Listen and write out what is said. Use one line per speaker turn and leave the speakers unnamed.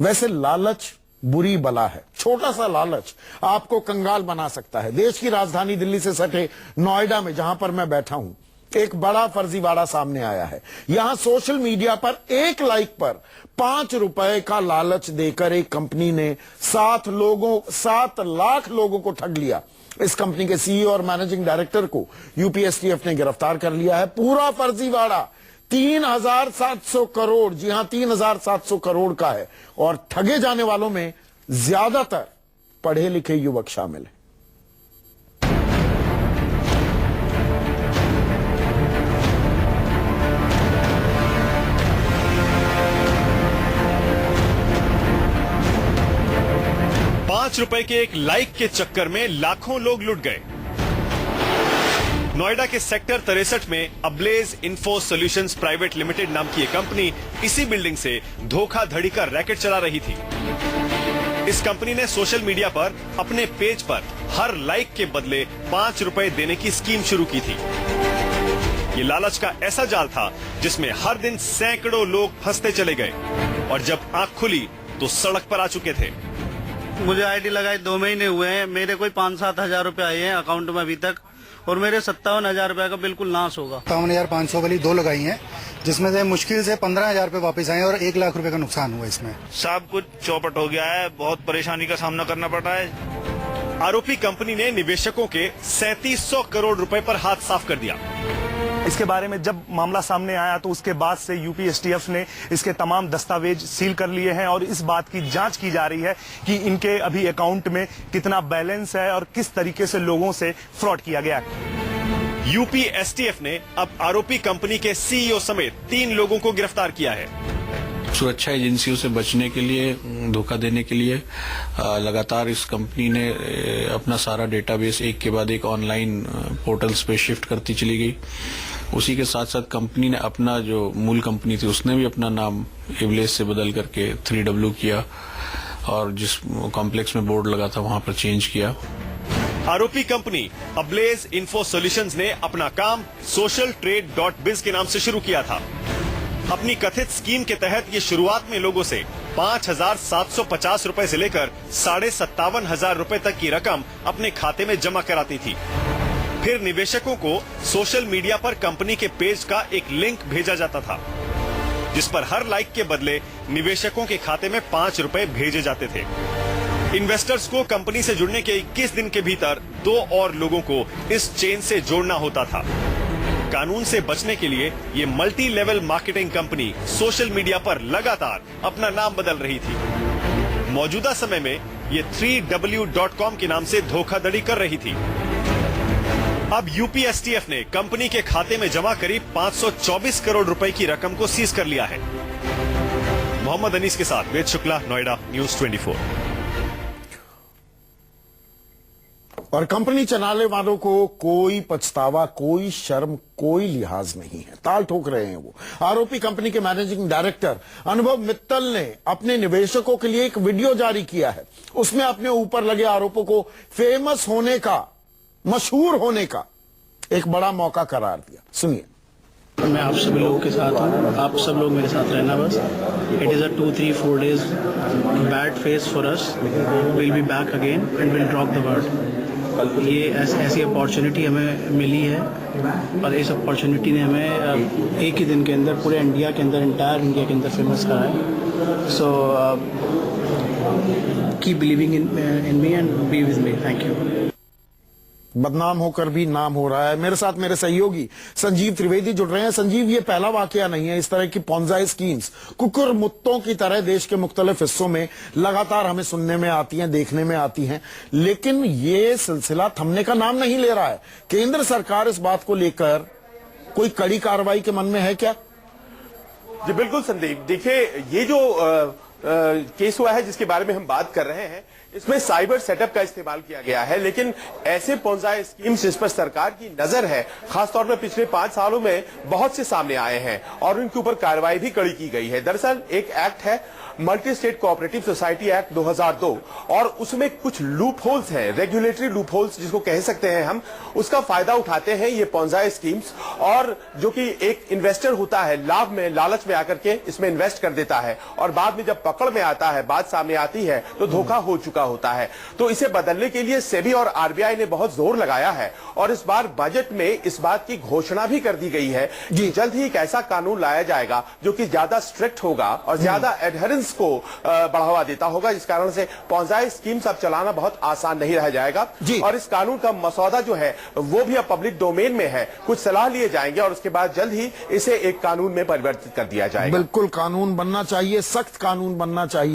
वैसे लालच बुरी बला है। छोटा सा लालच आपको कंगाल बना सकता है। देश की राजधानी दिल्ली से सटे नोएडा में, जहां पर मैं बैठा हूं, एक बड़ा फर्जीवाड़ा सामने आया है। यहां सोशल मीडिया पर एक लाइक पर 5 रुपए का लालच देकर एक कंपनी ने 7 लाख लोगों को ठग लिया। इस कंपनी के सीईओ और मैनेजिंग डायरेक्टर को यूपीएसटीएफ ने गिरफ्तार कर लिया है। पूरा फर्जीवाड़ा 3,700 करोड़, जी हां 3,700 करोड़ का है, और ठगे जाने वालों में ज्यादातर पढ़े लिखे युवक शामिल हैं।
₹5 के एक लाइक के चक्कर में लाखों लोग लुट गए। नोएडा के सेक्टर 63 में ablaze info solutions private limited नाम की एक कंपनी इसी बिल्डिंग से धोखाधड़ी का रैकेट चला रही थी। इस कंपनी ने सोशल मीडिया पर अपने पेज पर हर लाइक के बदले ₹5 देने की स्कीम शुरू की थी। ये लालच का ऐसा जाल था जिसमें हर दिन सैकड़ों लोग फंसते चले गए, और जब आंख खुली तो सड़क पर आ चुके थे।
मुझे आईडी लगाए 2 महीने हुए हैं। मेरे कोई 5-7 हजार रुपए आए हैं अकाउंट में अभी तक, और मेरे 57,000 रुपए का बिल्कुल नाश होगा।
57,500 वाली 2 लगाई हैं, जिसमें से मुश्किल से 15,000 रुपए वापस आए और 1 लाख रुपए का नुकसान हुआ इसमें।
सब कुछ चौपट हो गया है, बहुत परेशानी का सामना करना पड़ रहा है।
आरोपी कंपनी ने निवेशकों के 3700 करोड़ रुपए पर हाथ साफ कर दिया।
इसके बारे में जब मामला सामने आया तो उसके बाद से यूपीएसटीएफ ने इसके तमाम दस्तावेज सील कर लिए हैं, और इस बात की जांच की जा रही है कि इनके अभी अकाउंट में कितना बैलेंस है और किस तरीके से लोगों से फ्रॉड किया गया है।
यूपीएसटीएफ ने अब आरोपी कंपनी के सीईओ समेत 3 लोगों को गिरफ्तार किया है।
सुरक्षा एजेंसियों से बचने के लिए, धोखा देने के लिए लगातार इस कंपनी ने अपना सारा डेटाबेस एक के बाद एक ऑनलाइन पोर्टल्स पे शिफ्ट करती चली गई। उसी के साथ साथ कंपनी ने अपना जो मूल कंपनी थी उसने भी अपना नाम एवलेस से बदल करके 3W किया, और जिस कॉम्प्लेक्स में बोर्ड लगा था वहां पर चेंज किया।
आरोपी कंपनी अब्लेज इन्फो सॉल्यूशंस ने अपना काम socialtrade.biz के नाम से शुरू किया था। अपनी कथित स्कीम के तहत ये शुरुआत में लोगों से 5,750 रुपए से लेकर 57,500 रुपए तक की रकम अपने खाते में जमा कराती थी। फिर निवेशकों को सोशल मीडिया पर कंपनी के पेज का एक लिंक भेजा जाता था, जिस पर हर लाइक के बदले निवेशकों के खाते में ₹5 भेजे जाते थे। इन्वेस्टर्स को कंपनी से जुड़ने के 21 दिन के भीतर 2 और लोगों को इस चेन से जोड़ना होता था। कानून से बचने के लिए ये multi level marketing company social media पर लगातार अपना नाम बदल रही थी। मौजूदा समय में ये 3W.com के नाम से धोखाधड़ी कर रही थी। अब यूपीएसटीएफ ने कंपनी के खाते में जमा करीब 524 करोड़ रुपए की रकम को सीज कर लिया है। मोहम्मद अनीस के साथ वेद शुक्ला, नोएडा, न्यूज़ 24।
और कंपनी चलाने वालों को कोई पछतावा, कोई शर्म, कोई लिहाज नहीं है। ताल ठोक रहे हैं वो। आरोपी कंपनी के मैनेजिंग डायरेक्टर अनुभव मित्तल ने अपने निवेशकों के लिए एक वीडियो जारी किया है। उसमें अपने ऊपर लगे आरोपों को फेमस होने का, मशहूर होने का एक बड़ा मौका करार दिया। सुनिए।
मैं आप सभी लोगों के साथ हूँ, आप सब लोग मेरे साथ रहना बस। It is a 2-3-4 days bad phase for us. Will be back again and will drop the word. ये ऐसी अपॉर्चुनिटी हमें मिली है, और इस अपॉर्चुनिटी ने हमें एक ही दिन के अंदर पूरे इंडिया के अंदर, इंटायर इंडिया के अंदर फेमस करा है। So keep believing in me and be with me. Thank you.
बदनाम होकर भी नाम हो रहा है। मेरे साथ मेरे सहयोगी संजीव त्रिवेदी जुड़ रहे हैं। संजीव, ये पहला वाकया नहीं है। इस तरह की पोंजाई स्कीम्स कुकुर मुत्तों की तरह देश के मुख्तलिफ हिस्सों में लगातार हमें सुनने में आती हैं, देखने में आती हैं, लेकिन ये सिलसिला थमने का नाम नहीं ले रहा है। केंद्र सरकार इस बात को लेकर कोई कड़ी कार्रवाई के मन में है क्या?
जी बिल्कुल संदीप, देखिए ये जो केस हुआ है जिसके बारे में हम बात कर रहे हैं, इसमें साइबर सेटअप का इस्तेमाल किया गया है, लेकिन ऐसे पोंजाई स्कीम्स जिस पर सरकार की नजर है, खासतौर पर पिछले 5 सालों में बहुत से सामने आए हैं और उनके ऊपर कार्रवाई भी कड़ी की गई है। दरअसल एक एक्ट है, multi state cooperative society act 2002, और उसमें कुछ लूप होल्स हैं, रेगुलेटरी लूप होल्स जिसको कह सकते हैं हम, उसका फायदा उठाते हैं ये पोंजाई स्कीम्स, और जो कि एक इन्वेस्टर होता है लाभ में, लालच में आकर के इसमें इन्वेस्ट कर देता है, और बाद में जब पकड़ में आता है, बात सामने आती है तो धोखा हो चुका होता है। तो इसे बदलने के लिए सेबी और आरबीआई ने बहुत जोर लगाया है और इस बार बजट में इस बात की घोषणा भी कर दी गई है कि जल्द ही एक ऐसा कानून लाया जाएगा जो कि ज्यादा स्ट्रिक्ट होगा और ज्यादा एडहेरेंस को बढ़ावा देता होगा, जिस कारण से पॉन्जाई स्कीम्स अब चलाना बहुत आसान नहीं रह जाएगा। और इस कानून का मसौदा जो है वो भी अब पब्लिक डोमेन में है, कुछ सलाह लिए जाएंगे और उसके बाद जल्द ही इसे एक कानून में परिवर्तित कर दिया जाएगा।
बिल्कुल कानून बनना चाहिए, सख्त कानून बनना चाहिए।